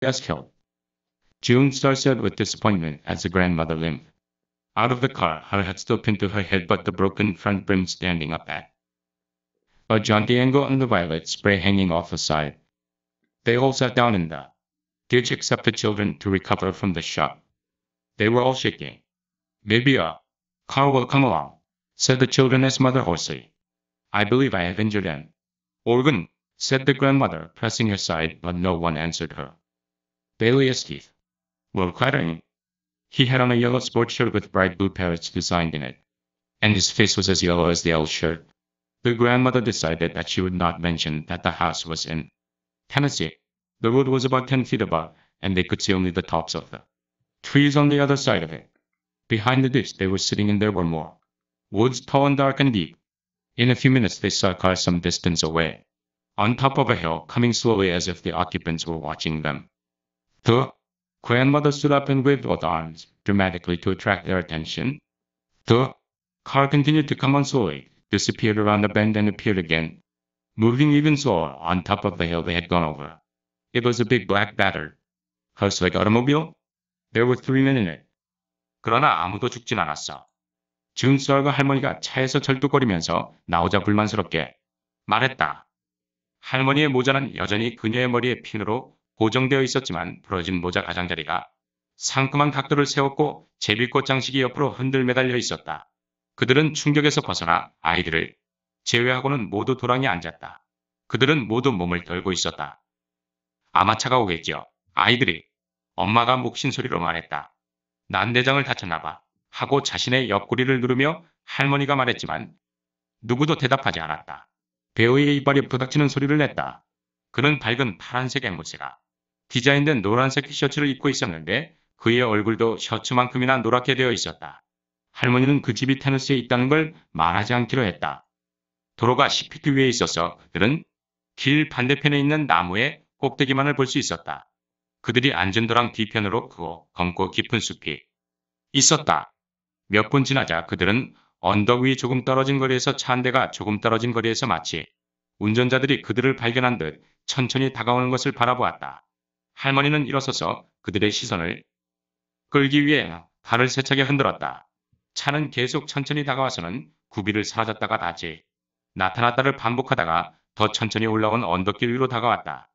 Yes, killed. June started with disappointment as the grandmother limped out of the car, her head still pinned to her head but the broken front brim standing up at a jaunty angle and the violet spray hanging off the side. They all sat down in the ditch except the children to recover from the shock. They were all shaking. Maybe a car will come along, said the children's mother hoarsely. I believe I have injured an organ, said the grandmother, pressing her side, but no one answered her. Bailey's teeth were clattering. He had on a yellow sports shirt with bright blue parrots designed in it, and his face was as yellow as the old shirt. The grandmother decided that she would not mention that the house was in Tennessee. The road was about 10 feet above, and they could see only the tops of the trees on the other side of it. Behind the ditch they were sitting in there were more woods, tall and dark and deep. In a few minutes they saw a car some distance away, on top of a hill, coming slowly as if the occupants were watching them. The grandmother stood up and waved both arms dramatically to attract their attention. The car continued to come on slowly, disappeared around the bend and appeared again, moving even slower on top of the hill they had gone over. It was a big black battered house-like automobile. There were 3 men in it. 그러나 아무도 죽진 않았어. 준수얼과 할머니가 차에서 절뚝거리면서 나오자 불만스럽게 말했다. 할머니의 모자는 여전히 그녀의 머리에 핀으로 고정되어 있었지만 부러진 모자 가장자리가 상큼한 각도를 세웠고 제비꽃 장식이 옆으로 흔들 매달려 있었다. 그들은 충격에서 벗어나 아이들을 제외하고는 모두 도랑에 앉았다. 그들은 모두 몸을 떨고 있었다. 아마 차가 오겠죠. 아이들이 엄마가 묵신 소리로 말했다. 난 내장을 다쳤나 봐. 하고 자신의 옆구리를 누르며 할머니가 말했지만 누구도 대답하지 않았다. 배우의 이빨이 부닥치는 소리를 냈다. 그는 밝은 파란색 앵무새가 디자인된 노란색 티셔츠를 입고 있었는데 그의 얼굴도 셔츠만큼이나 노랗게 되어 있었다. 할머니는 그 집이 테너시에 있다는 걸 말하지 않기로 했다. 도로가 10피트 위에 있어서 그들은 길 반대편에 있는 나무의 꼭대기만을 볼 수 있었다. 그들이 앉은 도랑 뒤편으로 크고 검고 깊은 숲이 있었다. 몇 분 지나자 그들은 언덕 위 조금 떨어진 거리에서 차 한 대가 조금 떨어진 거리에서 마치 운전자들이 그들을 발견한 듯 천천히 다가오는 것을 바라보았다. 할머니는 일어서서 그들의 시선을 끌기 위해 발을 세차게 흔들었다. 차는 계속 천천히 다가와서는 구비를 사라졌다가 다시 나타났다를 반복하다가 더 천천히 올라온 언덕길 위로 다가왔다.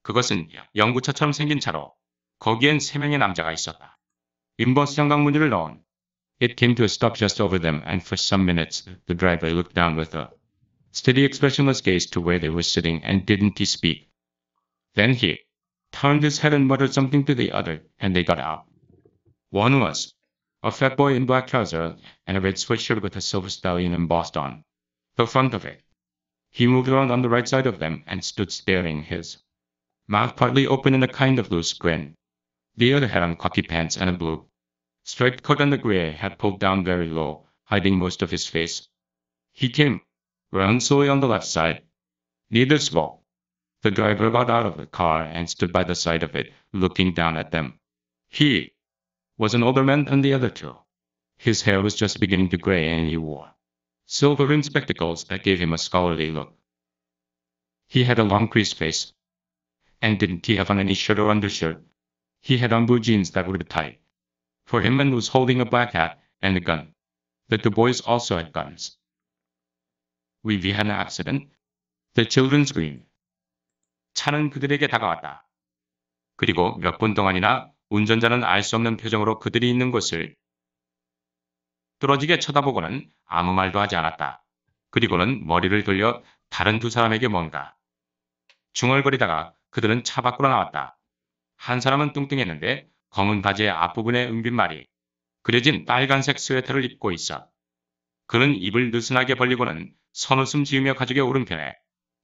그것은 영구차처럼 생긴 차로 거기엔 3명의 남자가 있었다. 인버스 장강무늬를 넣은 It came to a stop just over them and for some minutes the driver looked down with a steady expressionless gaze to where they were sitting and didn't he speak. Then he turned his head and muttered something to the other and they got out. One was a fat boy in black trousers and a red sweatshirt with a silver stallion embossed on the front of it. He moved around on the right side of them and stood staring, his mouth partly open in a kind of loose grin. The other had on khaki pants and a blue striped coat and the gray hat pulled down very low, hiding most of his face. He came round slowly on the left side. Neither spoke. The driver got out of the car and stood by the side of it, looking down at them. He was an older man than the other two. His hair was just beginning to gray and he wore silver-rimmed spectacles that gave him a scholarly look. He had a long creased face. And didn't he have on any shirt or undershirt? He had on blue jeans that were tight for him and was holding a black hat and a gun. The two boys also had guns. We had an accident. The children screamed. 차는 그들에게 다가왔다. 그리고 몇 분 동안이나 운전자는 알 수 없는 표정으로 그들이 있는 곳을 뚫어지게 쳐다보고는 아무 말도 하지 않았다. 그리고는 머리를 돌려 다른 두 사람에게 뭔가 중얼거리다가 그들은 차 밖으로 나왔다. 한 사람은 뚱뚱했는데 검은 바지의 앞부분에 은빛말이 그려진 빨간색 스웨터를 입고 있어. 그는 입을 느슨하게 벌리고는 선웃음 지으며 가죽의 오른편에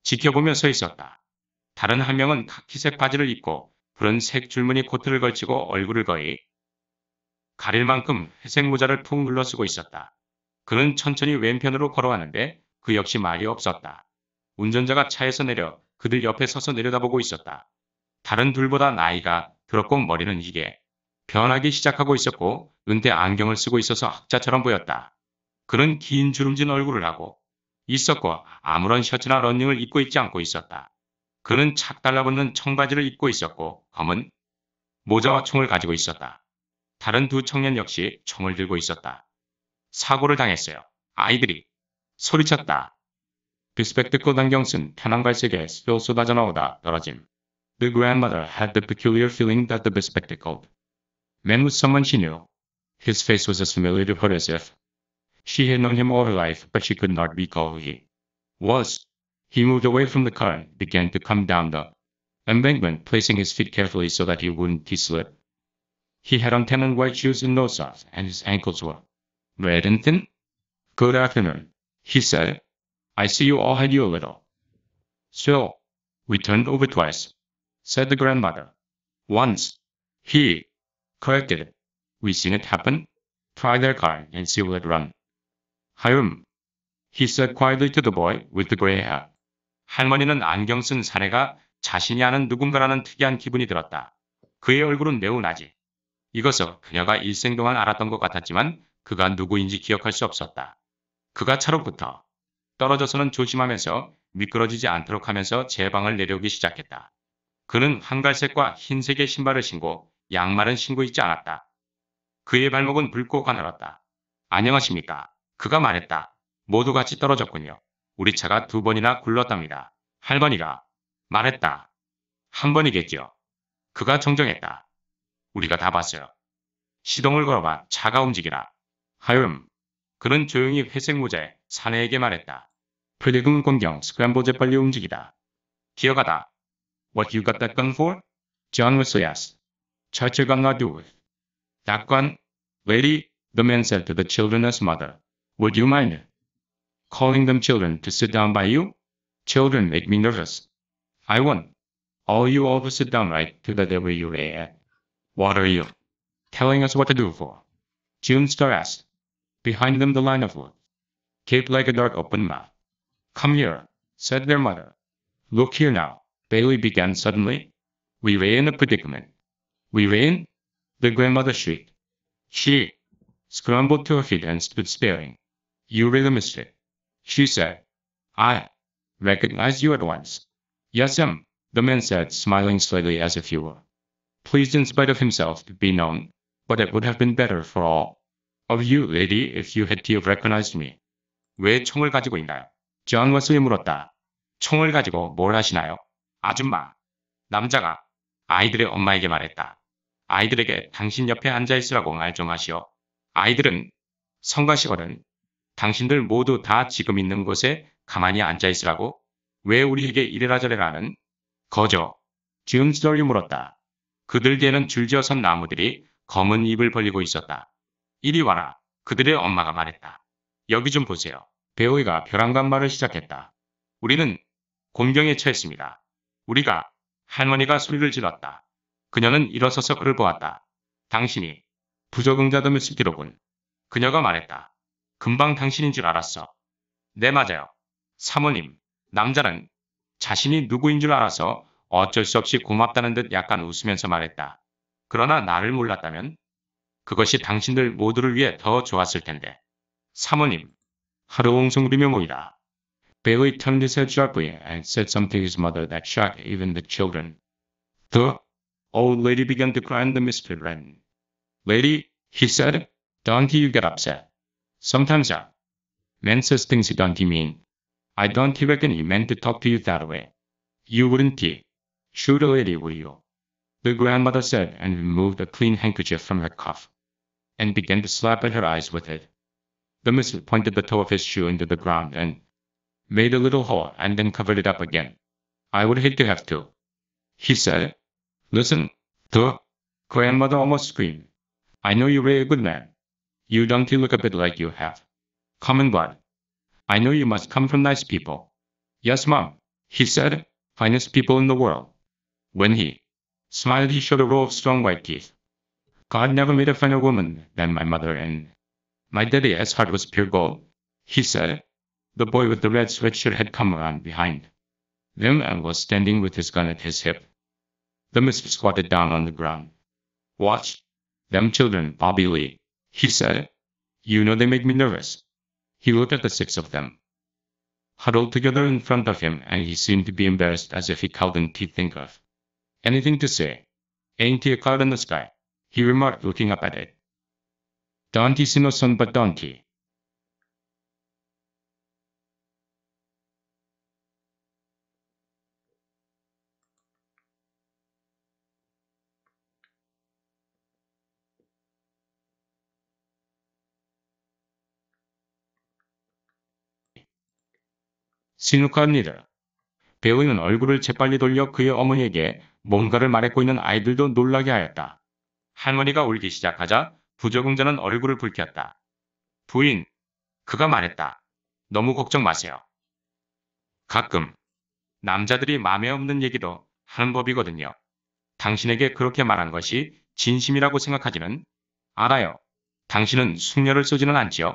지켜보며 서 있었다. 다른 한 명은 카키색 바지를 입고 푸른색 줄무늬 코트를 걸치고 얼굴을 거의 가릴 만큼 회색 모자를 푹 눌러 쓰고 있었다. 그는 천천히 왼편으로 걸어왔는데 그 역시 말이 없었다. 운전자가 차에서 내려 그들 옆에 서서 내려다보고 있었다. 다른 둘보다 나이가 들었고 머리는 이게 변하기 시작하고 있었고 은퇴 안경을 쓰고 있어서 학자처럼 보였다. 그는 긴 주름진 얼굴을 하고 있었고 아무런 셔츠나 러닝을 입고 있지 않고 있었다. 그는 착 달라붙는 청바지를 입고 있었고 검은 모자와 총을 가지고 있었다. 다른 두 청년 역시 총을 들고 있었다. 사고를 당했어요. 아이들이 소리쳤다. 그 스펙트클 안경 쓴 편한 갈색에 또 쏟아져 나오다 떨어짐. The grandmother had the peculiar feeling that the bespectacled man was someone she knew. His face was as familiar to her as if she had known him all her life, but she could not recall who he was. He moved away from the car and began to come down the embankment, placing his feet carefully so that he wouldn't slip. He had on tan and white shoes and no socks, and his ankles were red and thin. Good afternoon, he said. I see you all had you a little. So, we turned over twice, said the grandmother. Once, he corrected. We seen it happen. Try their car and see will it run. He said quietly to the boy with the gray hair. 할머니는 안경 쓴 사내가 자신이 아는 누군가라는 특이한 기분이 들었다. 그의 얼굴은 매우 나지. 이것을 그녀가 일생 동안 알았던 것 같았지만 그가 누구인지 기억할 수 없었다. 그가 차로부터 떨어져서는 조심하면서 미끄러지지 않도록 하면서 제 방을 내려오기 시작했다. 그는 한갈색과 흰색의 신발을 신고 양말은 신고 있지 않았다. 그의 발목은 붉고 가늘었다. 안녕하십니까? 그가 말했다. 모두 같이 떨어졌군요. 우리 차가 2번이나 굴렀답니다. 할머니가 말했다. 한 번이겠죠. 그가 정정했다. 우리가 다 봤어요. 시동을 걸어봐 차가 움직이라. 그는 조용히 회색 모자에 사내에게 말했다. 프리금 공경 스크램블 재빨리 움직이다. 기어가다. What you got that gun for? John Wesley asked. Churchill got not do with. That gun? Lady, the man said to the children's mother. Would you mind calling them children to sit down by you? Children make me nervous. I won't. All you all to sit down right to the devil you lay at. What are you telling us what to do for? June Star asked. Behind them the line of wood gaped like a dark open mouth. Come here, said their mother. Look here now, Bailey began suddenly. We were in a predicament. We were in? The grandmother shrieked. She scrambled to her feet and stood staring. You really missed it, she said. I recognized you at once. Yes, the man said, smiling slightly as if he were pleased in spite of himself to be known, but it would have been better for all of you, lady, if you had recognized me. 왜 총을 가지고 있나요? 존 웨슬리 물었다. 총을 가지고 뭘 하시나요? 아줌마. 남자가 아이들의 엄마에게 말했다. 아이들에게 당신 옆에 앉아있으라고 말 좀 하시오. 아이들은 성가시거든. 당신들 모두 다 지금 있는 곳에 가만히 앉아있으라고? 왜 우리에게 이래라 저래라 하는 거죠? 지은 스토리 물었다. 그들 뒤에는 줄지어 선 나무들이 검은 입을 벌리고 있었다. 이리 와라. 그들의 엄마가 말했다. 여기 좀 보세요. 베오이가 벼랑간 말을 시작했다. 우리는 곤경에 처했습니다. 우리가 할머니가 소리를 질렀다. 그녀는 일어서서 그를 보았다. 당신이 부적응자듬을 시키로군. 그녀가 말했다. 금방 당신인 줄 알았어. 네 맞아요. 사모님. 남자는 자신이 누구인 줄 알아서 어쩔 수 없이 고맙다는 듯 약간 웃으면서 말했다. 그러나 나를 몰랐다면? 그것이 당신들 모두를 위해 더 좋았을 텐데. 사모님. 하루 옹성부리며 모이라. Bailey turned his head sharply and said something to his mother that shocked even the children. The old lady began to cry and the misfit ran. Lady, he said, don't you get upset. Sometimes a man says things he don't mean. I don't reckon he meant to talk to you that way. You wouldn't shoot a lady, would you? The grandmother said and removed a clean handkerchief from her cuff and began to slap at her eyes with it. The misfit pointed the toe of his shoe into the ground and made a little hole and then covered it up again. I would hate to have to, he said. Listen, the grandmother almost screamed. I know you're a good man. You don't look a bit like you have common blood. I know you must come from nice people. Yes, Mom, he said, finest people in the world. When he smiled, he showed a row of strong white teeth. God never made a finer woman than my mother, and my daddy's heart was pure gold, he said. The boy with the red sweatshirt had come around behind them and was standing with his gun at his hip. The misfit squatted down on the ground. Watch them children, Bobby Lee, he said. You know they make me nervous. He looked at the 6 of them. huddled together in front of him, and he seemed to be embarrassed as if he couldn't think of anything to say. Ain't he a cloud in the sky? He remarked, looking up at it. Don't see no sun but don't he? 시누카입니다. 배우는 얼굴을 재빨리 돌려 그의 어머니에게 뭔가를 말했고 있는 아이들도 놀라게 하였다. 할머니가 울기 시작하자 부적응자는 얼굴을 붉혔다. 부인, 그가 말했다. 너무 걱정 마세요. 가끔 남자들이 마음에 없는 얘기도 하는 법이거든요. 당신에게 그렇게 말한 것이 진심이라고 생각하지는 알아요. 당신은 숙녀를 쏘지는 않지요.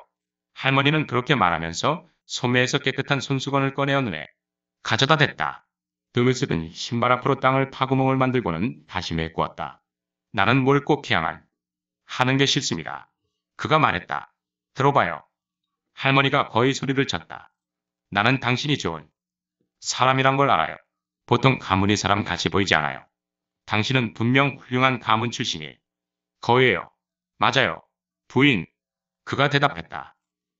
할머니는 그렇게 말하면서 소매에서 깨끗한 손수건을 꺼내어 눈에 가져다 댔다. 드미스는 신발 앞으로 땅을 파구멍을 만들고는 다시 메꾸었다. 나는 뭘 꼭 해야만 하는 게 싫습니다. 그가 말했다. 들어봐요. 할머니가 거의 소리를 쳤다. 나는 당신이 좋은 사람이란 걸 알아요. 보통 가문이 사람 같이 보이지 않아요. 당신은 분명 훌륭한 가문 출신일 거예요. 맞아요. 부인. 그가 대답했다.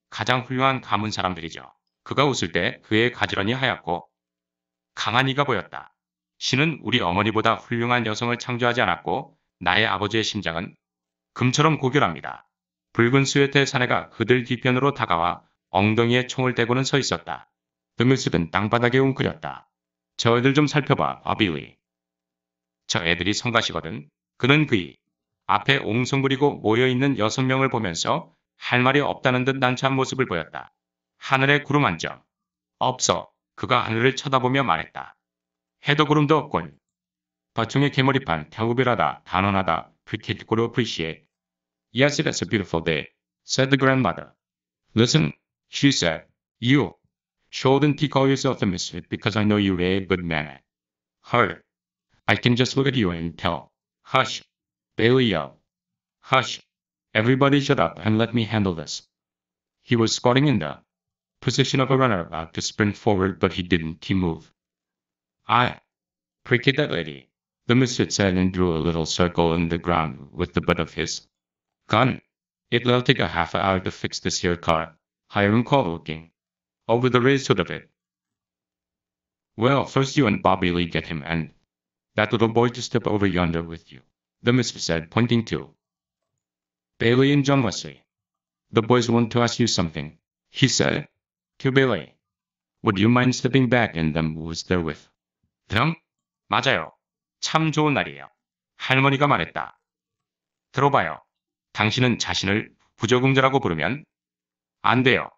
가장 훌륭한 가문 사람들이죠. 그가 웃을 때 그의 가지런히 하얗고 강한 이가 보였다. 신은 우리 어머니보다 훌륭한 여성을 창조하지 않았고 나의 아버지의 심장은 금처럼 고결합니다. 붉은 스웨터의 사내가 그들 뒤편으로 다가와 엉덩이에 총을 대고는 서 있었다. 드미스는 땅바닥에 웅크렸다. 저 애들 좀 살펴봐, 바빌리. 저 애들이 성가시거든. 그는 그이 앞에 옹성부리고 모여있는 6명을 보면서 할 말이 없다는 듯 난처한 모습을 보였다. 하늘에 구름 한 점 없어. 그가 하늘을 쳐다보며 말했다. 해도 구름도 없군. 밭중의 개머리판 태우별하다, 단언하다, pretty appreciate. Yes, it is a beautiful day, said the grandmother. Listen, she said, you shouldn't call yourself a misfit because I know you're a good man. Her. I can just look at you and tell. Hush. Bailey yelled. Hush. Everybody shut up and let me handle this. He was squatting in the position of a runner about to sprint forward, but he didn't move. I pricked that lady. The misfit said and drew a little circle in the ground with the butt of his gun. It'll take a half hour to fix this here car. Hiram called, looking over the raised hood of it. Well, first you and Bobby Lee get him and that little boy to step over yonder with you, the misfit said, pointing to Bailey and John Wesley. The boys want to ask you something, he said to Bailey. Would you mind stepping back and them who's there with them? 맞아요. 참 좋은 날이에요. 할머니가 말했다. 들어봐요. 당신은 자신을 부적응자라고 부르면 안 돼요.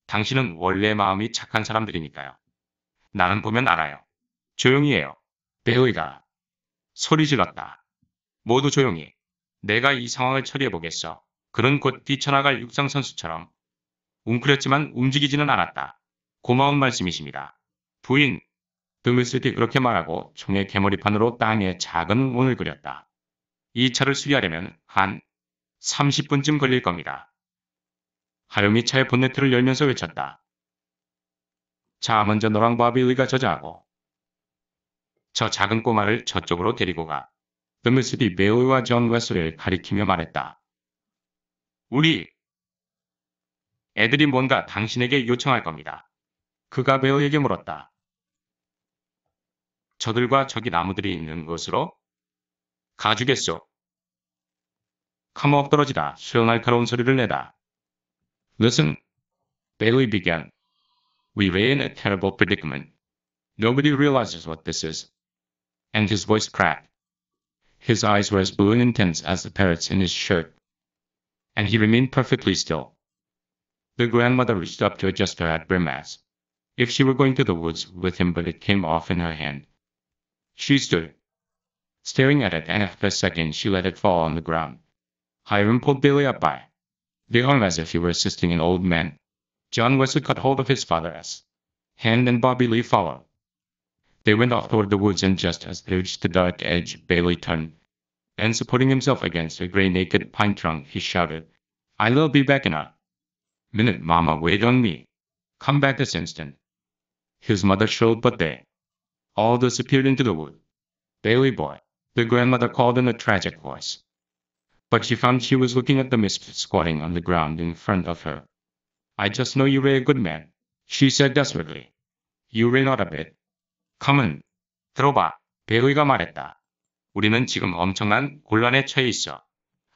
당신은 원래 마음이 착한 사람들이니까요. 나는 보면 알아요. 조용히 해요. 베일리가 소리 질렀다. 모두 조용히. 내가 이 상황을 처리해보겠어. 그는 곧 뛰쳐나갈 육상선수처럼 웅크렸지만 움직이지는 않았다. 고마운 말씀이십니다. 부인. 드미스티 그렇게 말하고 총의 개머리판으로 땅에 작은 문을 그렸다. 이 차를 수리하려면 한 30분쯤 걸릴 겁니다. 하름이 차의 본네트를 열면서 외쳤다. 자, 먼저 너랑 바빌리가 저자하고 저 작은 꼬마를 저쪽으로 데리고 가. 드미스티 베일리와 존 웨슬리를 가리키며 말했다. 우리 애들이 뭔가 당신에게 요청할 겁니다. 그가 베일리에게 물었다. 저들과 저기 나무들이 있는 곳으로 가주겠소. 카모업 떨어지다 수요 날카로운 소리를 내다. Listen, Bailey began. We lay in a terrible predicament. Nobody realizes what this is. And his voice cracked. His eyes were as blue and intense as the parrots in his shirt. And he remained perfectly still. The grandmother reached up to adjust her hat brim as if she were going to the woods with him, but it came off in her hand. She stood, staring at it, and after a second she let it fall on the ground. Hiram pulled Bailey up by the arm as if he were assisting an old man. John Wesley caught hold of his father's hand and Bobby Lee followed. They went off toward the woods, and just as they reached the dark edge, Bailey turned, and supporting himself against a gray naked pine trunk, he shouted, I'll be back in a minute, Mama, wait on me. Come back this instant. His mother showed, but they all disappeared into the wood. Bailey boy, the grandmother called in a tragic voice. But she found she was looking at the misfit squatting on the ground in front of her. I just know you're a good man, she said desperately. You're not a bit. Come on. 들어봐. 베이가 말했다. 우리는 지금 엄청난 곤란에 처해 있어.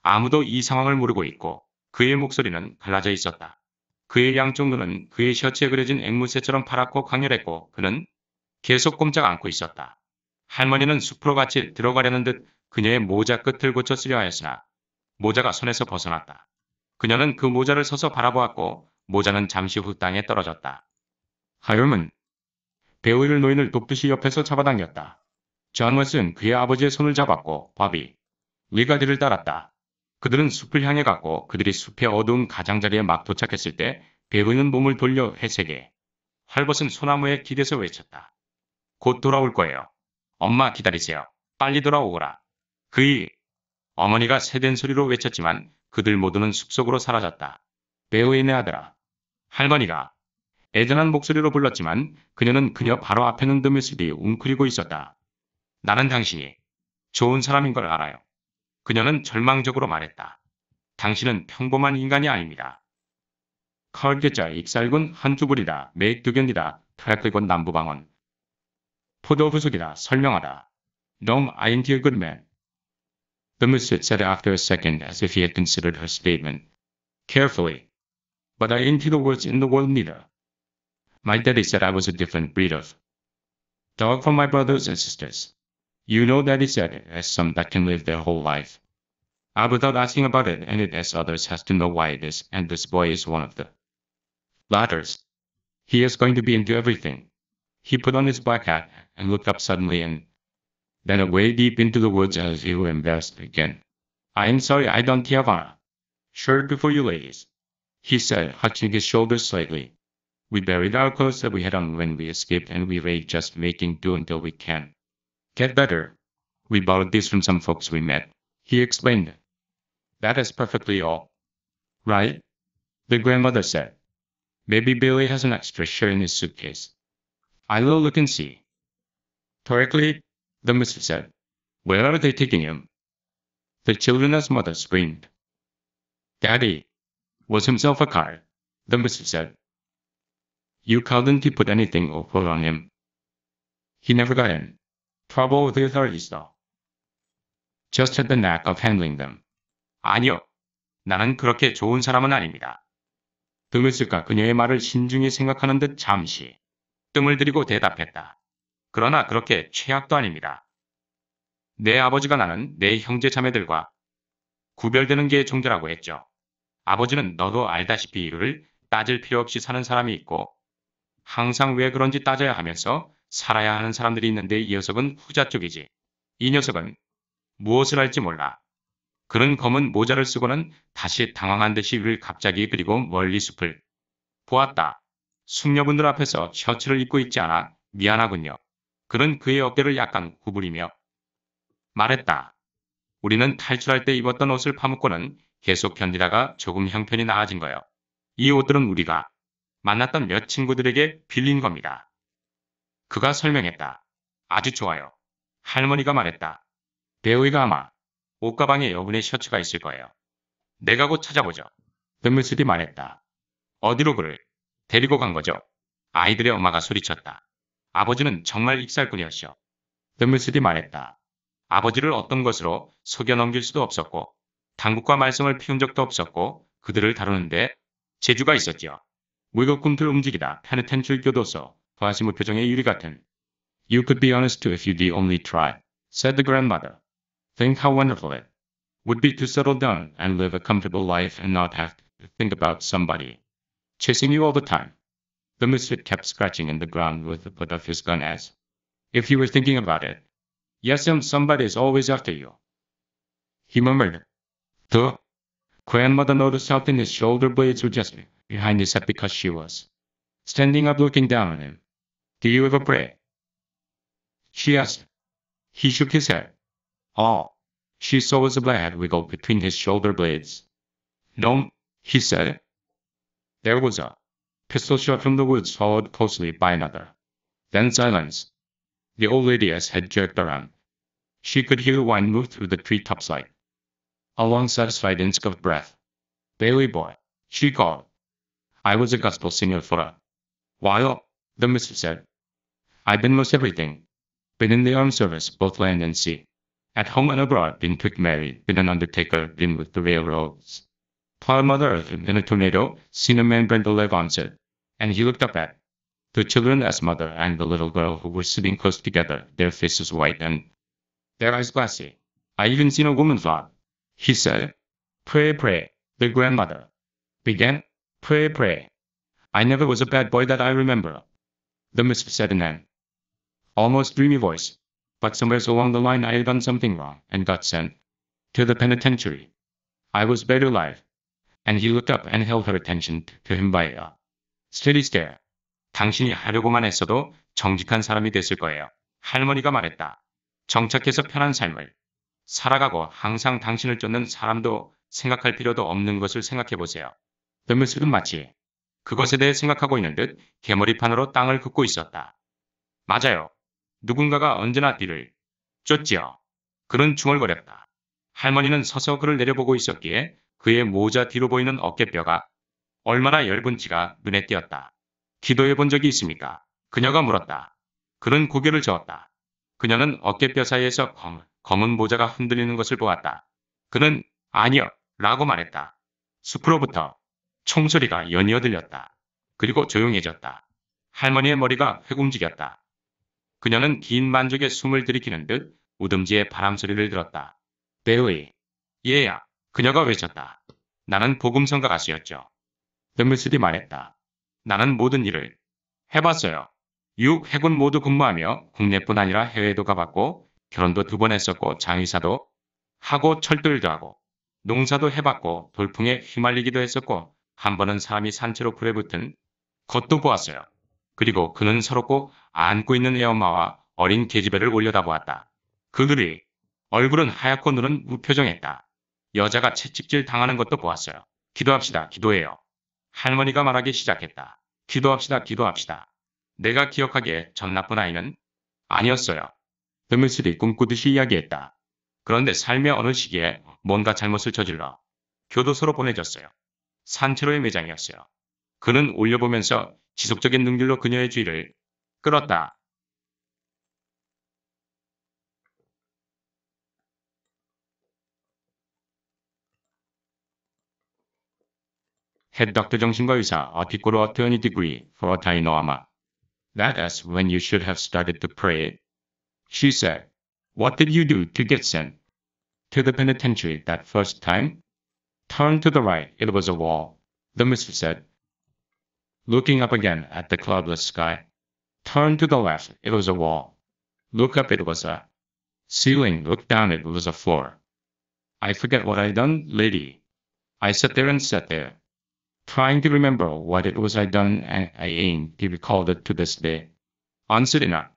아무도 이 상황을 모르고 있고 그의 목소리는 갈라져 있었다. 그의 양쪽 눈은 그의 셔츠에 그려진 앵무새처럼 파랗고 강렬했고 그는 계속 꼼짝 않고 있었다. 할머니는 숲으로 같이 들어가려는 듯 그녀의 모자 끝을 고쳐 쓰려 하였으나 모자가 손에서 벗어났다. 그녀는 그 모자를 서서 바라보았고 모자는 잠시 후 땅에 떨어졌다. 하염은 베오일 노인을 돕듯이 옆에서 잡아당겼다. 존 웨스는 그의 아버지의 손을 잡았고 바비, 리가디를 따랐다. 그들은 숲을 향해 갔고 그들이 숲의 어두운 가장자리에 막 도착했을 때 베오일은 몸을 돌려 회색에 활벗은 소나무에 기대서 외쳤다. 곧 돌아올 거예요. 엄마 기다리세요. 빨리 돌아오거라. 그의 어머니가 세댄 소리로 외쳤지만 그들 모두는 숲속으로 사라졌다. 베오인의 아들아. 할머니가 애잔한 목소리로 불렀지만 그녀는 그녀 바로 앞에 있는 드미스리 웅크리고 있었다. 나는 당신이 좋은 사람인 걸 알아요. 그녀는 절망적으로 말했다. 당신은 평범한 인간이 아닙니다. 컬계자 익살군 한두불이다. 맥두견이다. 트래클군 남부방언. 포도부숙이다. 설명하다. Gnome ain't a good man. The misfit said after a second as if he had considered her statement. Carefully. But I ain't the worst in the world neither. My daddy said I was a different breed of dog from my brothers and sisters. You know daddy said it as some that can live their whole life out without asking about it and it as others has to know why it is and this boy is one of the ladders. He is going to be into everything. He put on his black hat and looked up suddenly and then away deep into the woods as if he were embarrassed again. I am sorry I don't have a shirt before you ladies, he said, hunching his shoulders slightly. We buried our clothes that we had on when we escaped and we were just making do until we can get better. We borrowed these from some folks we met, he explained. That is perfectly all right, the grandmother said. Maybe Billy has an extra shirt in his suitcase. I'll look and see. Directly, the mistress said. Where are they taking him? The children's mother screamed. Daddy was himself a card, the mistress said. You couldn't put anything over on him. He never got in trouble with the authorities though. Just had the knack of handling them. 아니요. 나는 그렇게 좋은 사람은 아닙니다. 드미스가 그녀의 말을 신중히 생각하는 듯 잠시 뜸을 들이고 대답했다. 그러나 그렇게 최악도 아닙니다. 내 아버지가 나는 내 형제 자매들과 구별되는 게 종자라고 했죠. 아버지는 너도 알다시피 이유를 따질 필요 없이 사는 사람이 있고 항상 왜 그런지 따져야 하면서 살아야 하는 사람들이 있는데 이 녀석은 후자 쪽이지. 이 녀석은 무엇을 할지 몰라. 그는 검은 모자를 쓰고는 다시 당황한 듯이 위를 갑자기 그리고 멀리 숲을 보았다. 숙녀분들 앞에서 셔츠를 입고 있지 않아 미안하군요. 그는 그의 어깨를 약간 구부리며 말했다. 우리는 탈출할 때 입었던 옷을 파묻고는 계속 견디다가 조금 형편이 나아진 거요. 이 옷들은 우리가 만났던 몇 친구들에게 빌린 겁니다. 그가 설명했다. 아주 좋아요. 할머니가 말했다. 배우이가 아마 옷가방에 여분의 셔츠가 있을 거예요. 내가 곧 찾아보죠. 드미스리 말했다. 어디로 그를 데리고 간 거죠? 아이들의 엄마가 소리쳤다. 아버지는 정말 익살꾼이었죠. 드미스리 말했다. 아버지를 어떤 것으로 속여 넘길 수도 없었고 당국과 말썽을 피운 적도 없었고 그들을 다루는데 재주가 있었지요. 물거꿈틀 움직이다 편했던 줄교도서 과시무 표정의 유리 같은. You could be honest too if you'd only try, said the grandmother. Think how wonderful it would be to settle down and live a comfortable life and not have to think about somebody chasing you all the time. The misfit kept scratching in the ground with the butt of his gun as if he were thinking about it. Yes, somebody is always after you, he murmured. The grandmother noticed how thin his shoulder blades were just behind his head because she was standing up looking down on him. Do you ever pray? She asked. He shook his head. Oh, she saw as a blade wiggled between his shoulder blades. No, he said. There was a pistol shot from the woods followed closely by another. Then silence. The old lady's head jerked around. She could hear the wind move through the treetops like a long satisfied inch of breath. Bailey boy, she called. I was a gospel singer for a while, the mistress said. I've been most everything. Been in the armed service, both land and sea. At home and abroad, been quick married, been an undertaker, been with the railroads. Plowed Mother Earth in a tornado, seen a man bend a leg on it. And he looked up at the children as mother and the little girl who were sitting close together, their faces white and their eyes glassy. I even seen a woman fly. He said, pray, pray, the grandmother began, pray, pray. I never was a bad boy that I remember. The mistress said in an almost dreamy voice. But somewhere along the line I had done something wrong and got sent to the penitentiary. I was buried alive. And he looked up and held her attention to him by a steady stare. 당신이 하려고만 했어도 정직한 사람이 됐을 거예요. 할머니가 말했다. 정착해서 편한 삶을 살아가고 항상 당신을 쫓는 사람도 생각할 필요도 없는 것을 생각해 보세요. The mistress는 마치 그것에 대해 생각하고 있는 듯 개머리판으로 땅을 긋고 있었다. 맞아요. 누군가가 언제나 뒤를 쫓지요. 그는 중얼거렸다. 할머니는 서서 그를 내려보고 있었기에 그의 모자 뒤로 보이는 어깨뼈가 얼마나 얇은지가 눈에 띄었다. 기도해 본 적이 있습니까? 그녀가 물었다. 그는 고개를 저었다. 그녀는 어깨뼈 사이에서 검은 모자가 흔들리는 것을 보았다. 그는 아니요 라고 말했다. 숲으로부터 총소리가 연이어 들렸다. 그리고 조용해졌다. 할머니의 머리가 회g 움직였다. 그녀는 긴 만족에 숨을 들이키는 듯 우듬지의 바람 소리를 들었다. 베일리. 얘야. 그녀가 외쳤다. 나는 복음성가 가수였죠. 드미스디 말했다. 나는 모든 일을 해봤어요. 육 해군 모두 근무하며 국내뿐 아니라 해외도 가봤고 결혼도 2번 했었고 장의사도 하고 철도일도 하고 농사도 해봤고 돌풍에 휘말리기도 했었고 한 번은 사람이 산채로 불에 붙은 것도 보았어요. 그리고 그는 서럽고 안고 있는 애엄마와 어린 계집애를 올려다보았다. 그들이 얼굴은 하얗고 눈은 무표정했다. 여자가 채찍질 당하는 것도 보았어요. 기도합시다. 기도해요. 할머니가 말하기 시작했다. 기도합시다. 기도합시다. 내가 기억하기에 전 나쁜 아이는 아니었어요. 드미스리 꿈꾸듯이 이야기했다. 그런데 삶의 어느 시기에 뭔가 잘못을 저질러 교도소로 보내졌어요. 산채로의 매장이었어요. 그는 올려보면서 지속적인 눈길로 그녀의 주의를 끌었다. Head Dr. 정신과 의사, 뒷고로 attorney degree for Tainoama. That is when you should have started to pray it. She said, what did you do to get sent to the penitentiary that first time? Turn to the right, it was a wall, the mistress said, looking up again at the cloudless sky. Turn to the left, it was a wall. Look up, it was a ceiling. Look down, it was a floor. I forget what I done, lady. I sat there and sat there, trying to remember what it was I'd done, and I ain't recalled it to this day. Answered in a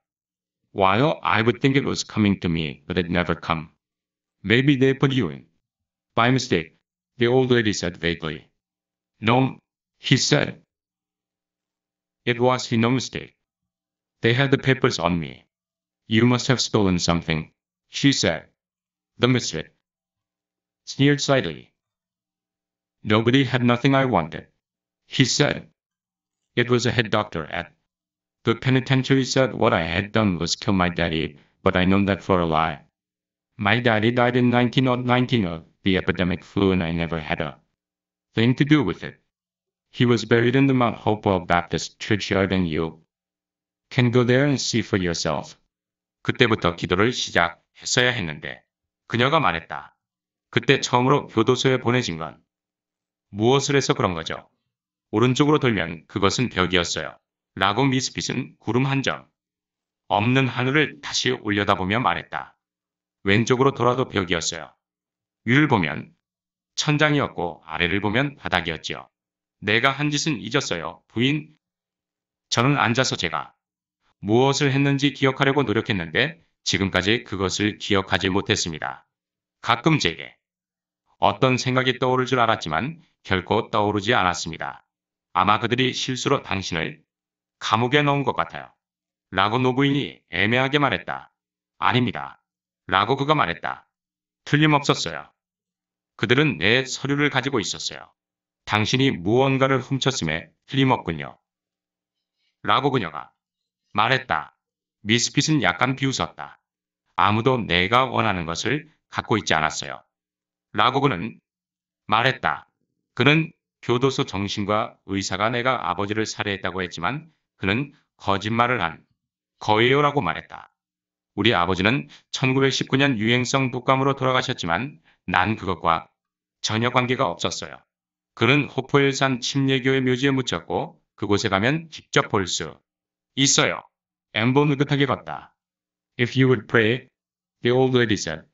while, I would think it was coming to me, but it never come. Maybe they put you in by mistake, the old lady said vaguely. No, he said. It was no mistake. They had the papers on me. You must have stolen something, she said. The mistress sneered slightly. Nobody had nothing I wanted, he said. It was a head doctor at the penitentiary said what I had done was kill my daddy, but I know that for a lie. My daddy died in 1919 of the epidemic flu and I never had a thing to do with it. He was buried in the Mount Hopewell Baptist churchyard and you can go there and see for yourself. 그때부터 기도를 시작했어야 했는데 그녀가 말했다. 그때 처음으로 교도소에 보내진 건 무엇을 해서 그런 거죠? 오른쪽으로 돌면 그것은 벽이었어요. 라고 미스 빛은 구름 한 점 없는 하늘을 다시 올려다보며 말했다. 왼쪽으로 돌아도 벽이었어요. 위를 보면 천장이었고 아래를 보면 바닥이었지요. 내가 한 짓은 잊었어요, 부인. 저는 앉아서 제가 무엇을 했는지 기억하려고 노력했는데 지금까지 그것을 기억하지 못했습니다. 가끔 제게 어떤 생각이 떠오를 줄 알았지만 결코 떠오르지 않았습니다. 아마 그들이 실수로 당신을 감옥에 넣은 것 같아요. 라고 노부인이 애매하게 말했다. 아닙니다. 라고 그가 말했다. 틀림없었어요. 그들은 내 서류를 가지고 있었어요. 당신이 무언가를 훔쳤음에 틀림없군요. 라고 그녀가 말했다. 미스 핏은 약간 비웃었다. 아무도 내가 원하는 것을 갖고 있지 않았어요. 라고 그는 말했다. 그는 교도소 정신과 의사가 내가 아버지를 살해했다고 했지만 그는 거짓말을 한 거예요라고 말했다. 우리 아버지는 1919년 유행성 독감으로 돌아가셨지만 난 그것과 전혀 관계가 없었어요. 그는 호포일산 침례교회 묘지에 묻혔고 그곳에 가면 직접 볼 수 있어요. 엠보 느긋하게 걷다. If you would pray, the old lady said,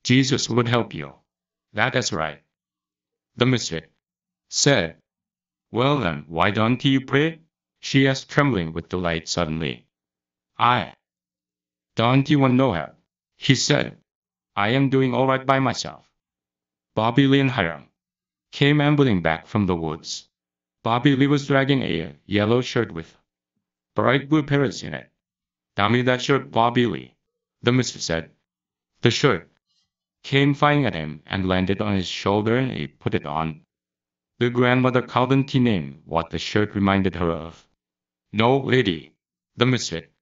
Jesus would help you. That is right. The misfit said, Well then, why don't you pray? She asked, trembling with delight suddenly. I don't you want no help? He said, I am doing all right by myself. Bobby Lee and Hiram came ambling back from the woods. Bobby Lee was dragging a yellow shirt with bright blue parrots in it. Damn me that shirt, Bobby Lee, the misfit said. The shirt came flying at him and landed on his shoulder and he put it on. The grandmother couldn't name what the shirt reminded her of. No, lady, the misfit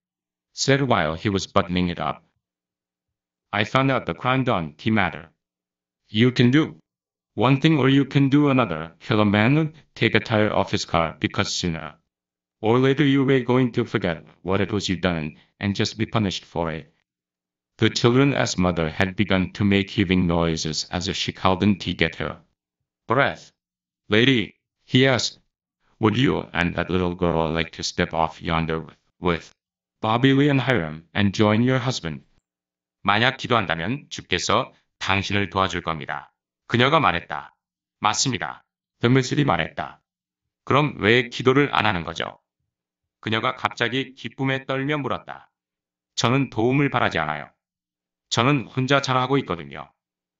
said while he was buttoning it up. I found out the crime done matter. You can do one thing or you can do another. Kill a man, take a tire off his car because sooner or later you were going to forget what it was you done and just be punished for it. The children's mother had begun to make heaving noises as if she couldn't get her breath. Lady, he asked, would you and that little girl like to step off yonder with Bobby Lee and Hiram and join your husband? 만약 기도한다면 주께서 당신을 도와줄 겁니다. 그녀가 말했다. 맞습니다. 드물슬이 말했다. 그럼 왜 기도를 안 하는 거죠? 그녀가 갑자기 기쁨에 떨며 물었다. 저는 도움을 바라지 않아요. 저는 혼자 잘하고 있거든요.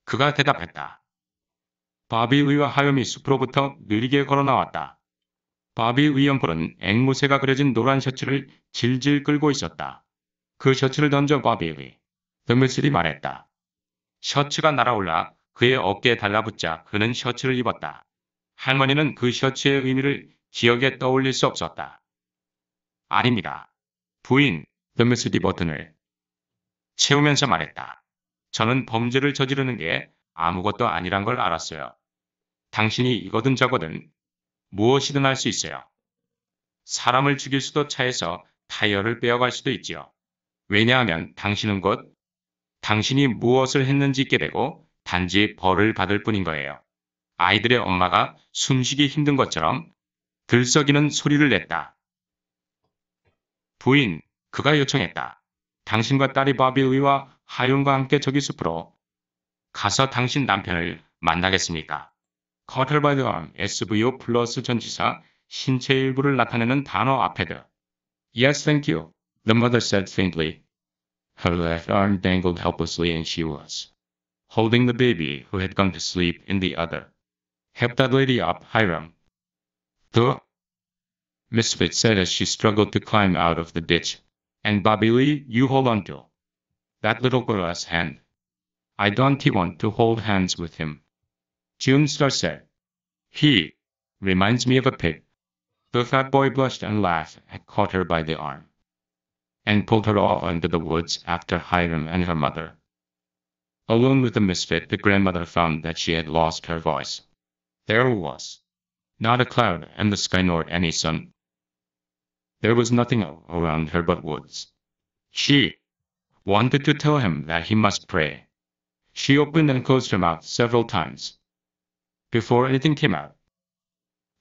그가 대답했다. 바비 리와 하염이 숲으로부터 느리게 걸어 나왔다. 바비 리연폴은 앵무새가 그려진 노란 셔츠를 질질 끌고 있었다. 그 셔츠를 던져 바비 리. 드물슬이 말했다. 셔츠가 날아올라 그의 어깨에 달라붙자 그는 셔츠를 입었다. 할머니는 그 셔츠의 의미를 기억에 떠올릴 수 없었다. 아닙니다. 부인, 드물슬이 버튼을 채우면서 말했다. 저는 범죄를 저지르는 게 아무것도 아니란 걸 알았어요. 당신이 이거든 저거든 무엇이든 할 수 있어요. 사람을 죽일 수도 차에서 타이어를 빼어갈 수도 있지요. 왜냐하면 당신은 곧 당신이 무엇을 했는지 있게 되고 단지 벌을 받을 뿐인 거예요. 아이들의 엄마가 숨쉬기 힘든 것처럼 들썩이는 소리를 냈다. 부인, 그가 요청했다. 당신과 딸이 바빌리와 하윤과 함께 저기 숲으로 가서 당신 남편을 만나겠습니까? Caught her by the arm, SVO 플러스 전치사, 신체 일부를 나타내는 단어 앞에드. Yes, thank you, the mother said faintly. Her left arm dangled helplessly and she was holding the baby who had gone to sleep in the other. Help that lady up, Hiram. The misfit said as she struggled to climb out of the ditch. And Bobby Lee, you hold on to that little girl's hand. I don't want to hold hands with him. June Star said. He reminds me of a pig. The fat boy blushed and laughed and caught her by the arm and pulled her off into the woods after Hiram and her mother. Alone with the misfit, the grandmother found that she had lost her voice. There was not a cloud in the sky nor any sun. There was nothing around her but woods. She wanted to tell him that he must pray. She opened and closed her mouth several times before anything came out.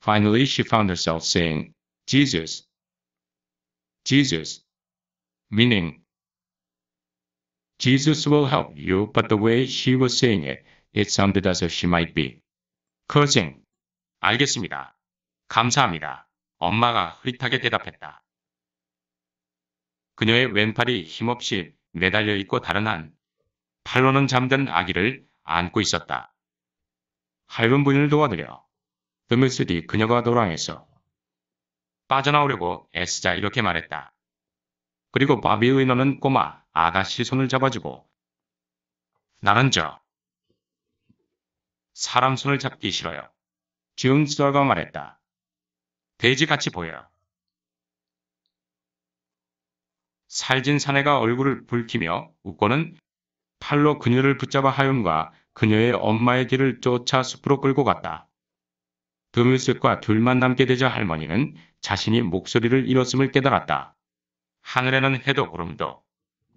Finally, she found herself saying, Jesus. Jesus. Meaning, Jesus will help you, but the way she was saying it, it sounded as if she might be cursing. 알겠습니다. 감사합니다. 엄마가 흐릿하게 대답했다. 그녀의 왼팔이 힘없이 매달려 있고 다른 한 팔로는 잠든 아기를 안고 있었다. 할은 부인을 도와드려. 드물쓰디 그녀가 도랑에서 빠져나오려고 애쓰자 이렇게 말했다. 그리고 바비 의너는 꼬마 아가씨 손을 잡아주고 나는 저 사람 손을 잡기 싫어요. 주인스가 말했다. 돼지같이 보여. 살진 사내가 얼굴을 붉히며 웃고는 팔로 그녀를 붙잡아 하윤과 그녀의 엄마의 뒤를 쫓아 숲으로 끌고 갔다. 드뮤스과 둘만 남게 되자 할머니는 자신이 목소리를 잃었음을 깨달았다. 하늘에는 해도 구름도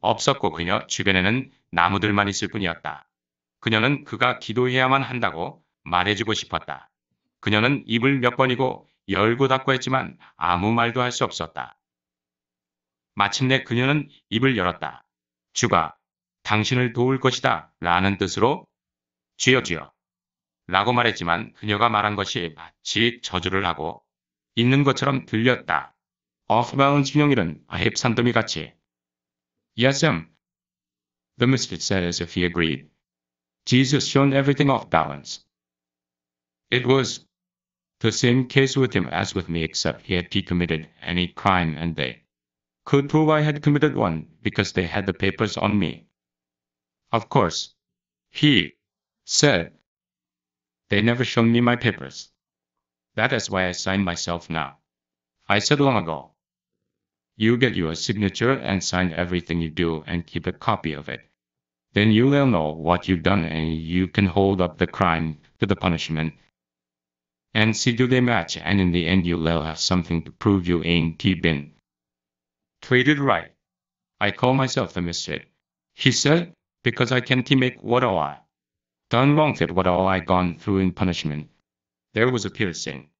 없었고 그녀 주변에는 나무들만 있을 뿐이었다. 그녀는 그가 기도해야만 한다고 말해주고 싶었다. 그녀는 입을 몇 번이고 열고 닫고 했지만 아무 말도 할 수 없었다. 마침내 그녀는 입을 열었다. 주가 당신을 도울 것이다 라는 뜻으로 주여 주여 라고 말했지만 그녀가 말한 것이 마치 저주를 하고 있는 것처럼 들렸다. off-balance 흉일은 햅산더미 같이. Yes, the misfit said as if he agreed. Jesus shown everything off balance. It was the same case with him as with me except he had committed any crime and they could prove I had committed one because they had the papers on me. Of course, he said, they never shown me my papers. That is why I signed myself now. I said long ago, you get your signature and sign everything you do and keep a copy of it. Then you'll know what you've done and you can hold up the crime to the punishment and see do they match and in the end you'll have something to prove you ain't been treated right. I call myself a misfit, he said, because I can't make what all I done wrong fit what all I gone through in punishment. There was a piercing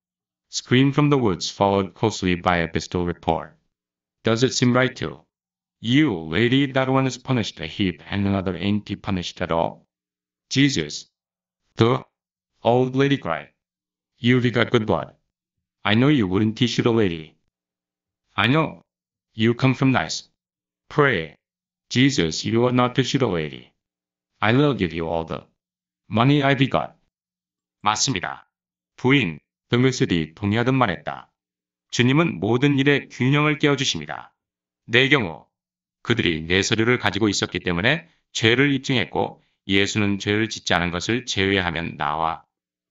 scream from the woods followed closely by a pistol report. Does it seem right to you, lady, that one is punished a heap and another ain't punished at all? Jesus! The old lady cried. You've got good blood. I know you wouldn't shoot a lady. I know. You come from nice. Pray. Jesus, you ought not to shoot a lady. I will give you all the money I've got. 맞습니다. 부인, 드뮤슬이 동의하듯 말했다. 주님은 모든 일에 균형을 깨워주십니다. 내 경우, 그들이 내 서류를 가지고 있었기 때문에 죄를 입증했고 예수는 죄를 짓지 않은 것을 제외하면 나와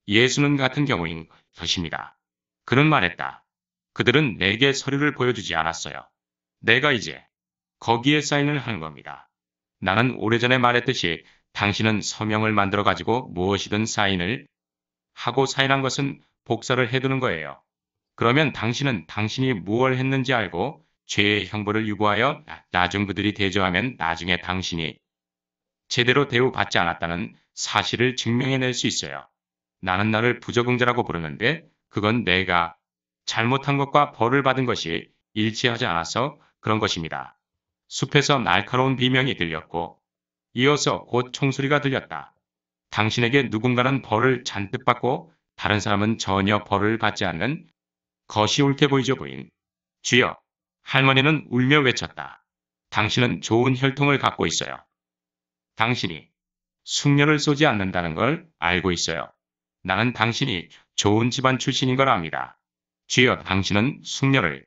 예수는 같은 경우인 것입니다. 그는 말했다. 그들은 내게 서류를 보여주지 않았어요. 내가 이제 거기에 사인을 하는 겁니다. 나는 오래전에 말했듯이 당신은 서명을 만들어 가지고 무엇이든 사인을 하고 사인한 것은 복사를 해두는 거예요. 그러면 당신은 당신이 무엇을 했는지 알고 죄의 형벌을 유고하여 나중 그들이 대조하면 나중에 당신이 제대로 대우받지 않았다는 사실을 증명해낼 수 있어요. 나는 나를 부적응자라고 부르는데 그건 내가 잘못한 것과 벌을 받은 것이 일치하지 않아서 그런 것입니다. 숲에서 날카로운 비명이 들렸고 이어서 곧 총소리가 들렸다. 당신에게 누군가는 벌을 잔뜩 받고 다른 사람은 전혀 벌을 받지 않는 것이 옳게 보이죠 부인. 주여. 할머니는 울며 외쳤다. 당신은 좋은 혈통을 갖고 있어요. 당신이 숙녀를 쏘지 않는다는 걸 알고 있어요. 나는 당신이 좋은 집안 출신인 걸 압니다. 주여 당신은 숙녀를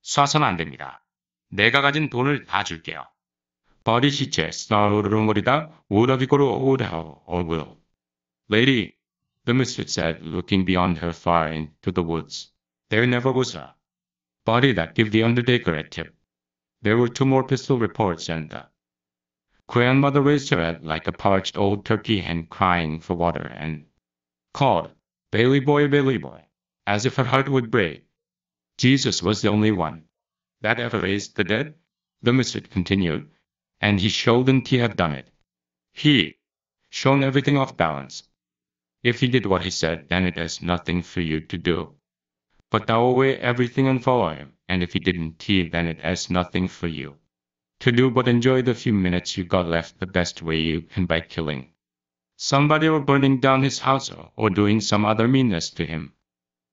쏴서는 안 됩니다. 내가 가진 돈을 다 줄게요. 버디 시체 스나르릉거리다 오다비고로 오다오 will. Lady, the misfit said, looking beyond her far into the woods. There never was a body that gave the undertaker a tip. There were two more pistol reports and the grandmother raised her head like a parched old turkey hen crying for water and called, Bailey boy, as if her heart would break. Jesus was the only one that ever raised the dead, the misfit continued, and he shouldn't he have done it. He shown everything off balance. If he did what he said, then it has nothing for you to do. But throw away everything and follow him, and if he didn't, then it has nothing for you to do but enjoy the few minutes you got left the best way you can by killing somebody or burning down his house or doing some other meanness to him.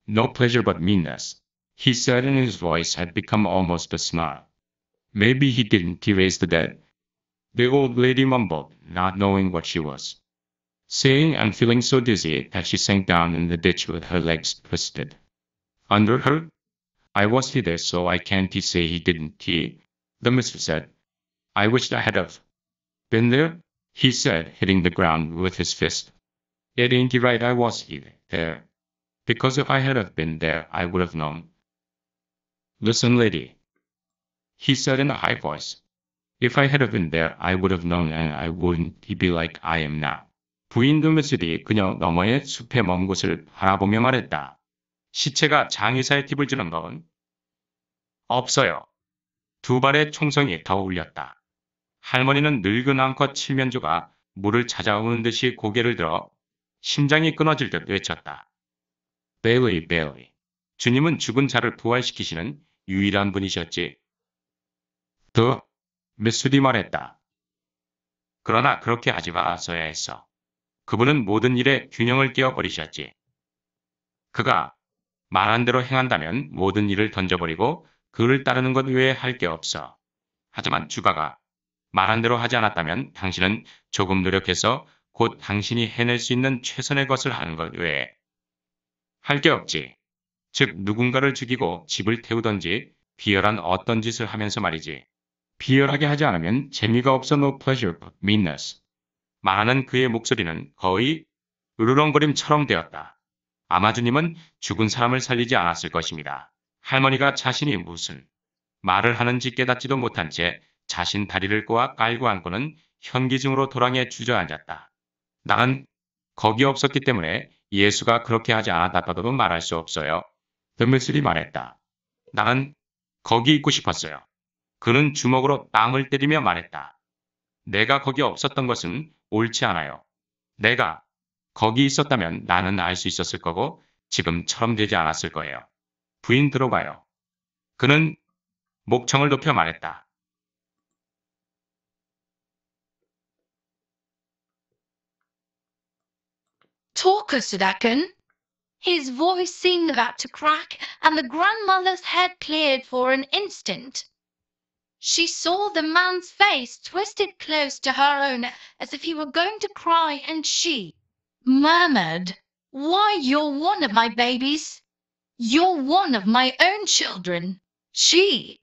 No pleasure but meanness, he said, and his voice had become almost a snarl. Maybe he didn't erase the dead, the old lady mumbled, not knowing what she was saying and feeling so dizzy that she sank down in the ditch with her legs twisted under her. I was there, so I can't say he didn't. The mistress said, I wished I had have been there, he said, hitting the ground with his fist. It ain't right I was there, because if I had have been there, I would have known. Listen, lady, he said in a high voice. If I had have been there, I would have known and I wouldn't be like I am now. 부인 드메스디 그녀 너머의 숲의 먼 곳을 바라보며 말했다. 시체가 장의사의 팁을 주는 건 없어요. 두 발의 총성이 더 울렸다. 할머니는 늙은 앙컷 칠면조가 물을 찾아오는 듯이 고개를 들어 심장이 끊어질 듯 외쳤다. 베일리, 베일리. 주님은 죽은 자를 부활시키시는 유일한 분이셨지. 더 미스디 말했다. 그러나 그렇게 하지 말았어야 했어. 그분은 모든 일에 균형을 깨어버리셨지. 그가 말한 대로 행한다면 모든 일을 던져버리고 그를 따르는 것 외에 할 게 없어. 하지만 주가가 말한 대로 하지 않았다면 당신은 조금 노력해서 곧 당신이 해낼 수 있는 최선의 것을 하는 것 외에 할 게 없지. 즉 누군가를 죽이고 집을 태우던지 비열한 어떤 짓을 하면서 말이지. 비열하게 하지 않으면 재미가 없어. No pleasure but meanness. 말하는 그의 목소리는 거의 으르렁거림처럼 되었다. 아마 주님은 죽은 사람을 살리지 않았을 것입니다. 할머니가 자신이 무슨 말을 하는지 깨닫지도 못한 채 자신 다리를 꼬아 깔고 안고는 현기증으로 도랑에 주저앉았다. 나는 거기 없었기 때문에 예수가 그렇게 하지 않았다고도 말할 수 없어요. 드미슬이 말했다. 나는 거기 있고 싶었어요. 그는 주먹으로 땅을 때리며 말했다. 내가 거기 없었던 것은 옳지 않아요. 내가 거기 있었다면 나는 알 수 있었을 거고 지금처럼 되지 않았을 거예요. 부인 들어가요. 그는 목청을 높여 말했다. Talk us, Dakin. His voice seemed about to crack, and the grandmother's head cleared for an instant. She saw the man's face twisted close to her own as if he were going to cry, and she murmured, Why, you're one of my babies. You're one of my own children. She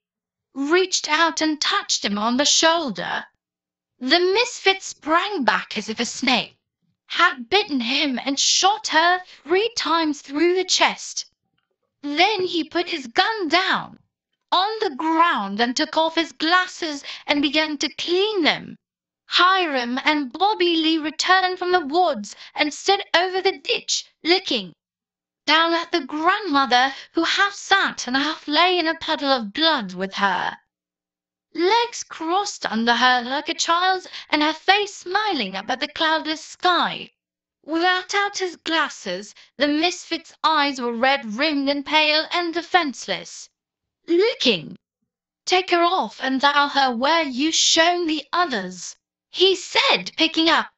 reached out and touched him on the shoulder. The misfit sprang back as if a snake had bitten him and shot her 3 times through the chest. Then he put his gun down on the ground and took off his glasses and began to clean them. Hiram and Bobby Lee returned from the woods and stood over the ditch, looking down at the grandmother who half sat and half lay in a puddle of blood with her legs crossed under her like a child's and her face smiling up at the cloudless sky. Without his glasses, the misfit's eyes were red-rimmed and pale and defenseless. Looking, Take her off and thou her where you shown the others, he said, picking up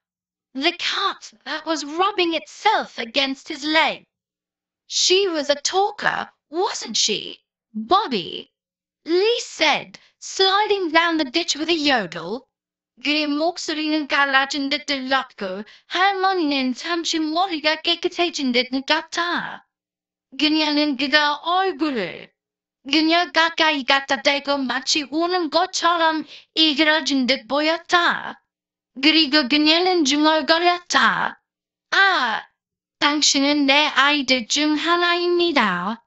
the cut that was rubbing itself against his leg. She was a talker, wasn't she, Bobby? Lee said, sliding down the ditch with a yodel. 그의 목소리는 갈라진 듯 들렸고 할머니는 잠시 머리가 깨끗해진 듯 같아. 그녀는 그가 얼굴을 그녀 가까이 갖다 대고 마치 우는 것처럼 이그러진 듯 보였다. 그리고 그녀는 중얼거렸다. 아, 당신은 내 아이들 중 하나입니다.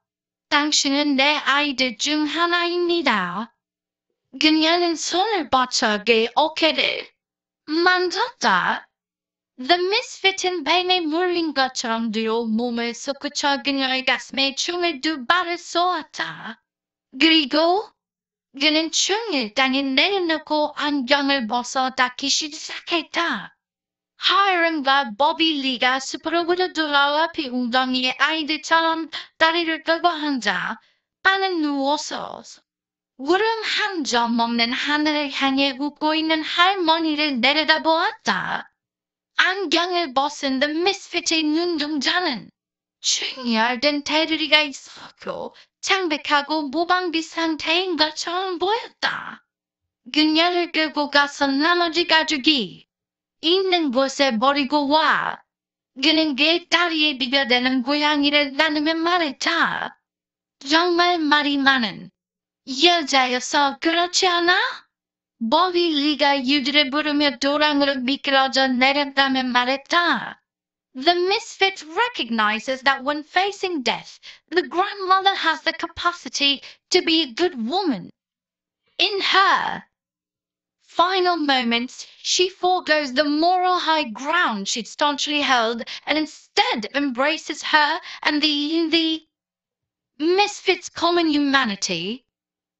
당신은 내 아이들 중 하나입니다. 그녀는 손을 뻗쳐 그의 어깨를 만졌다. The misfit은 뱀에 물린 것처럼 뒤로 몸을 솟구쳐 그녀의 가슴에 총을 2발을 쏘았다. 그리고 그는 총을 땅에 내려놓고 안경을 벗어 닦기 시작했다. 하이럼과 버비 리가 숲으로 돌아와 피 웅덩이의 아이들처럼 다리를 끌고 앉아 반은 누워서 구름 한 점 없는 하늘을 향해 웃고 있는 할머니를 내려다보았다. 안경을 벗은 The Misfit의 눈동자는 충혈된 테두리가 있었고 창백하고 무방비 상태인 것처럼 보였다. 그녀를 끌고 가서 나머지 가족이 있는 곳에 버리고 와. 그는 그의 다리에 비벼대는 고양이를 나누며 말했다. 정말 말이 많은 여자여서 그렇지 않아? 버비 리가 유지를 부르며 도랑으로 미끄러져 내렸다며 말했다. The misfit recognizes that when facing death, the grandmother has the capacity to be a good woman. In her final moments, she foregoes the moral high ground she'd staunchly held and instead embraces her and the misfit's common humanity.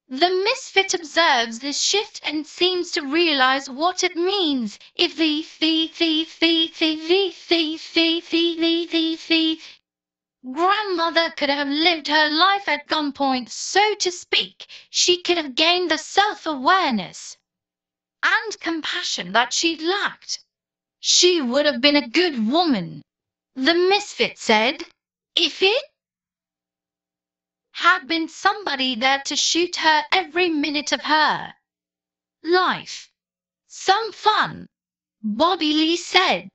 The misfit observes this shift and seems to realize what it means if the grandmother could have lived her life at gunpoint, so to speak. She could have gained the self-awareness and compassion that she lacked. She would have been a good woman, the misfit said, if it had been somebody there to shoot her every minute of her life. Some fun, Bobby Lee said.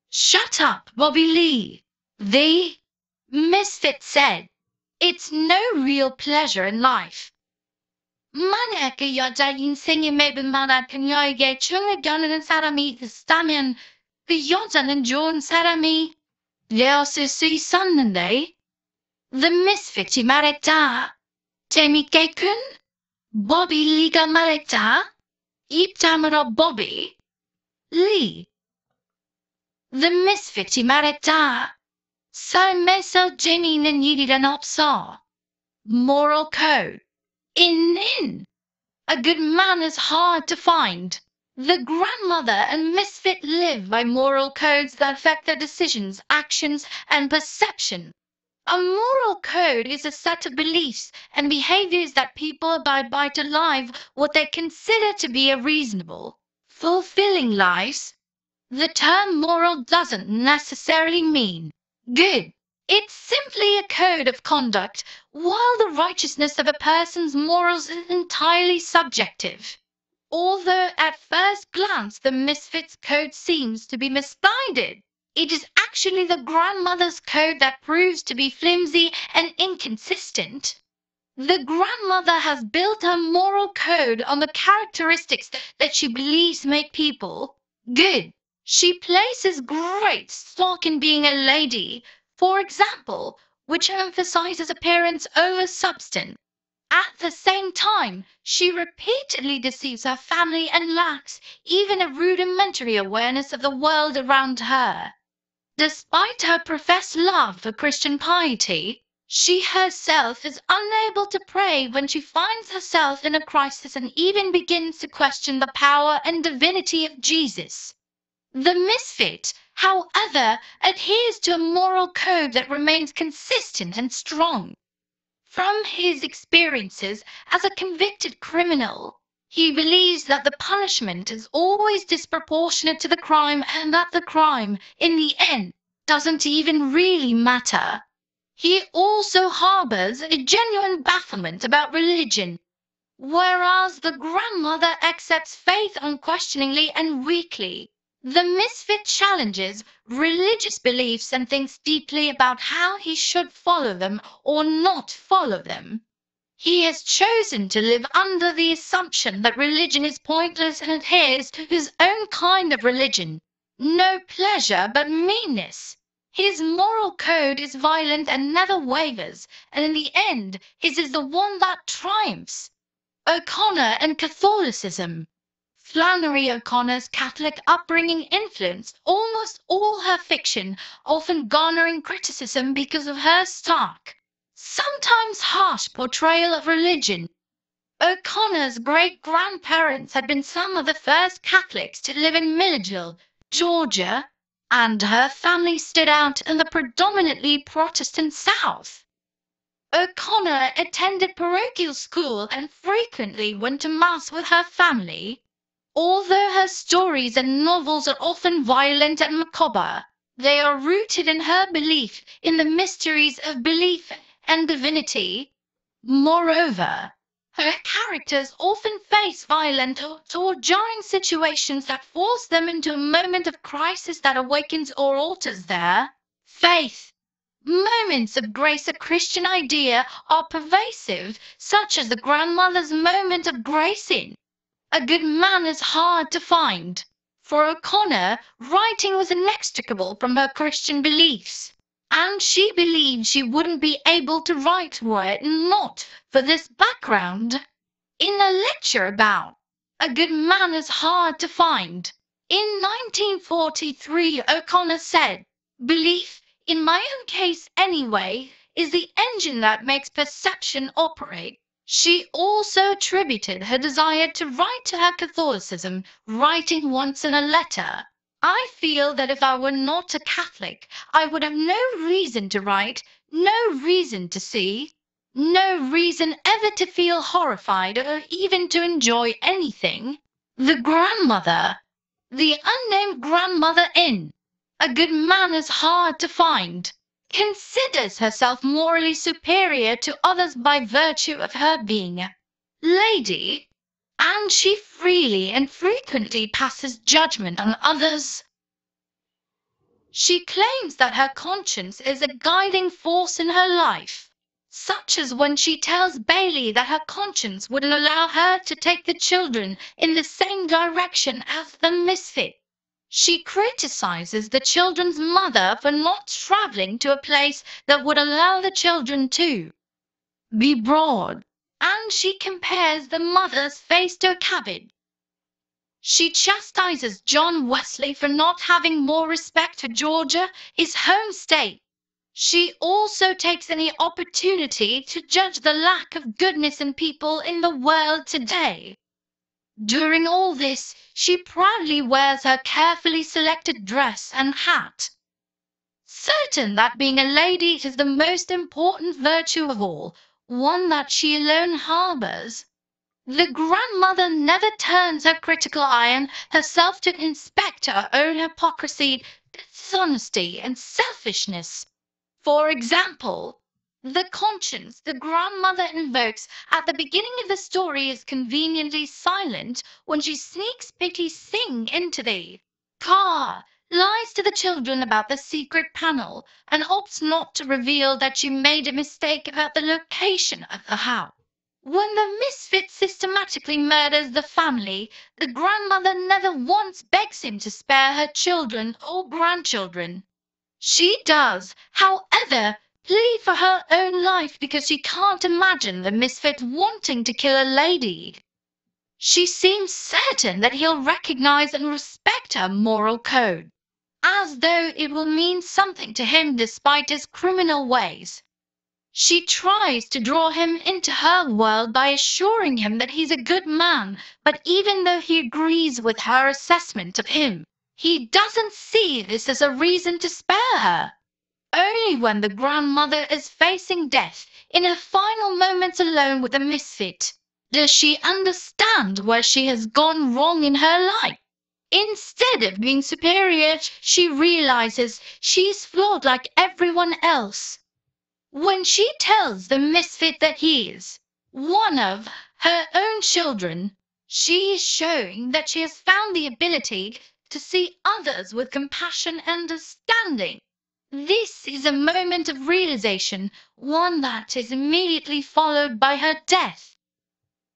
Shut up, Bobby Lee, the misfit said. It's no real pleasure in life. 만약 그 여자 인생에 매번 말한 그녀에게 총을 겨누는 사람이 있다면 그 여자는 좋은 사람이 되었을 수 있었는데. The misfit이 말했다. 재밌겠군? 버비 리가 말했다. 입 다물어 버비 리. The misfit이 말했다. 삶에서 재미있는 일이란 없어. Moral code. In. A good man is hard to find. The grandmother and misfit live by moral codes that affect their decisions, actions, and perception. A moral code is a set of beliefs and behaviors that people abide by to live what they consider to be a reasonable, fulfilling lives. The term moral doesn't necessarily mean good. It's simply a code of conduct, while the righteousness of a person's morals is entirely subjective. Although at first glance the misfit's code seems to be misguided, it is actually the grandmother's code that proves to be flimsy and inconsistent. The grandmother has built her moral code on the characteristics that she believes make people good. She places great stock in being a lady, for example, which emphasizes appearance over substance. At the same time, she repeatedly deceives her family and lacks even a rudimentary awareness of the world around her. Despite her professed love for Christian piety, she herself is unable to pray when she finds herself in a crisis and even begins to question the power and divinity of Jesus. The misfit, however, adheres to a moral code that remains consistent and strong. From his experiences as a convicted criminal, he believes that the punishment is always disproportionate to the crime and that the crime, in the end, doesn't even really matter. He also harbors a genuine bafflement about religion, whereas the grandmother accepts faith unquestioningly and weakly. The misfit challenges religious beliefs and thinks deeply about how he should follow them or not follow them. He has chosen to live under the assumption that religion is pointless and adheres to his own kind of religion. No pleasure but meanness. His moral code is violent and never wavers, and in the end, his is the one that triumphs. O'Connor and Catholicism. Flannery O'Connor's Catholic upbringing influenced almost all her fiction, often garnering criticism because of her stark, sometimes harsh portrayal of religion. O'Connor's great-grandparents had been some of the first Catholics to live in Milledgeville, Georgia, and her family stood out in the predominantly Protestant South. O'Connor attended parochial school and frequently went to Mass with her family. Although her stories and novels are often violent and macabre, they are rooted in her belief in the mysteries of belief and divinity. Moreover, her characters often face violent or jarring situations that force them into a moment of crisis that awakens or alters their faith. Moments of grace, a Christian idea, are pervasive, such as the grandmother's moment of grace in A Good Man is hard to find. For O'Connor, writing was inextricable from her Christian beliefs, and she believed she wouldn't be able to write were it not for this background. In a lecture about A Good Man is hard to find, in 1943, O'Connor said, "Belief, in my own case anyway, is the engine that makes perception operate." She also attributed her desire to write to her Catholicism, writing once in a letter, "I feel that if I were not a Catholic, I would have no reason to write, no reason to see, no reason ever to feel horrified or even to enjoy anything." The grandmother. The unnamed grandmother in A Good Man is hard to find, considers herself morally superior to others by virtue of her being a lady, and she freely and frequently passes judgment on others. She claims that her conscience is a guiding force in her life, such as when she tells Bailey that her conscience wouldn't allow her to take the children in the same direction as the misfit. She criticizes the children's mother for not traveling to a place that would allow the children to be broad, and she compares the mother's face to a cabbage. She chastises John Wesley for not having more respect for Georgia, his home state. She also takes any opportunity to judge the lack of goodness in people in the world today. During all this, she proudly wears her carefully selected dress and hat, certain that being a lady is the most important virtue of all, one that she alone harbors. The grandmother never turns her critical eye on herself to inspect her own hypocrisy, dishonesty, and selfishness. For example, the conscience the grandmother invokes at the beginning of the story is conveniently silent when she sneaks Pitti Singh into the car, lies to the children about the secret panel, and opts not to reveal that she made a mistake about the location of the house. When the misfit systematically murders the family, the grandmother never once begs him to spare her children or grandchildren. She does, however, plead for her own life because she can't imagine the misfit wanting to kill a lady. She seems certain that he'll recognize and respect her moral code, as though it will mean something to him despite his criminal ways. She tries to draw him into her world by assuring him that he's a good man, but even though he agrees with her assessment of him, he doesn't see this as a reason to spare her. Only when the grandmother is facing death, in her final moments alone with the misfit, does she understand where she has gone wrong in her life. Instead of being superior, she realizes she's flawed like everyone else. When she tells the misfit that he is one of her own children, she is showing that she has found the ability to see others with compassion and understanding. This is a moment of realization, one that is immediately followed by her death.